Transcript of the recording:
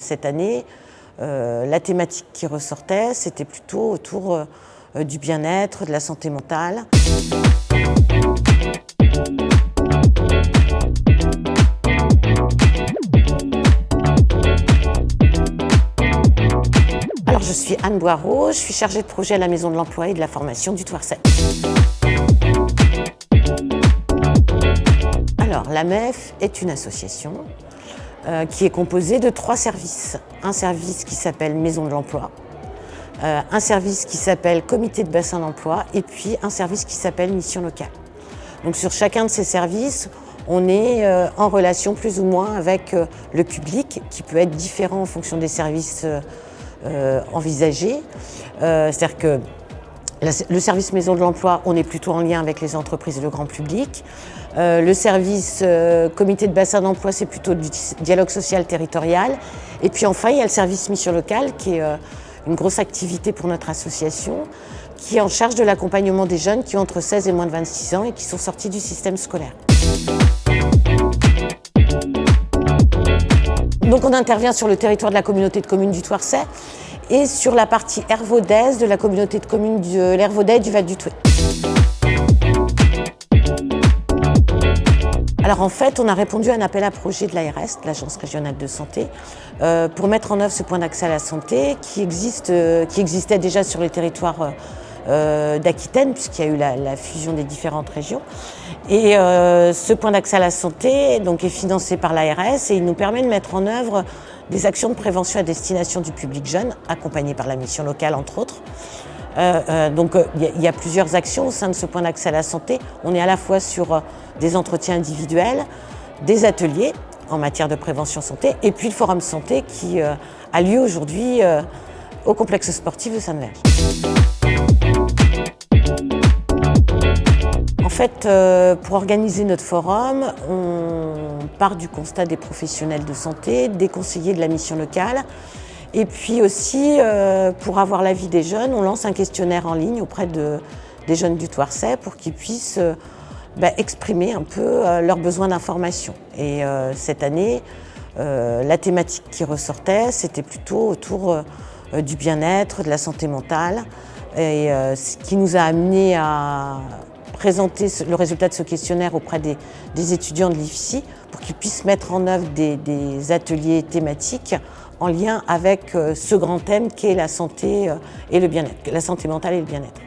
Cette année, la thématique qui ressortait, c'était plutôt autour du bien-être, de la santé mentale. Alors, je suis Anne Boireau, je suis chargée de projet à la Maison de l'Emploi et de la formation du Thouarset. Alors, la MEF est une association qui est composée de 3 services. Un service qui s'appelle Maison de l'Emploi, un service qui s'appelle Comité de bassin d'emploi et puis un service qui s'appelle Mission locale. Donc sur chacun de ces services, on est en relation plus ou moins avec le public qui peut être différent en fonction des services envisagés. C'est-à-dire que le service Maison de l'Emploi, on est plutôt en lien avec les entreprises et le grand public. Le service comité de bassin d'emploi, c'est plutôt du dialogue social territorial. Et puis enfin, il y a le service mission locale, qui est une grosse activité pour notre association, qui est en charge de l'accompagnement des jeunes qui ont entre 16 et moins de 26 ans et qui sont sortis du système scolaire. Donc on intervient sur le territoire de la communauté de communes du Thouarset et sur la partie hervaudaise de la communauté de communes de l'Hervaudet et du Val-du-Thouet. Alors en fait, on a répondu à un appel à projet de l'ARS, de l'Agence régionale de santé, pour mettre en œuvre ce point d'accès à la santé qui existait déjà sur les territoires d'Aquitaine, puisqu'il y a eu la fusion des différentes régions. Et ce point d'accès à la santé donc, est financé par l'ARS et il nous permet de mettre en œuvre des actions de prévention à destination du public jeune, accompagnées par la mission locale entre autres. Donc il y a plusieurs actions au sein de ce point d'accès à la santé. On est à la fois sur des entretiens individuels, des ateliers en matière de prévention santé et puis le forum santé qui a lieu aujourd'hui au complexe sportif de Sainte-Verge. En fait, pour organiser notre forum, on part du constat des professionnels de santé, des conseillers de la mission locale. Et puis aussi, pour avoir l'avis des jeunes, on lance un questionnaire en ligne auprès des jeunes du Thouarset pour qu'ils puissent exprimer un peu leurs besoins d'information. Et cette année, la thématique qui ressortait, c'était plutôt autour du bien-être, de la santé mentale. Et ce qui nous a amené à présenter le résultat de ce questionnaire auprès des étudiants de l'IFSI pour qu'ils puissent mettre en œuvre des ateliers thématiques en lien avec ce grand thème qu'est la santé et le bien-être, la santé mentale et le bien-être.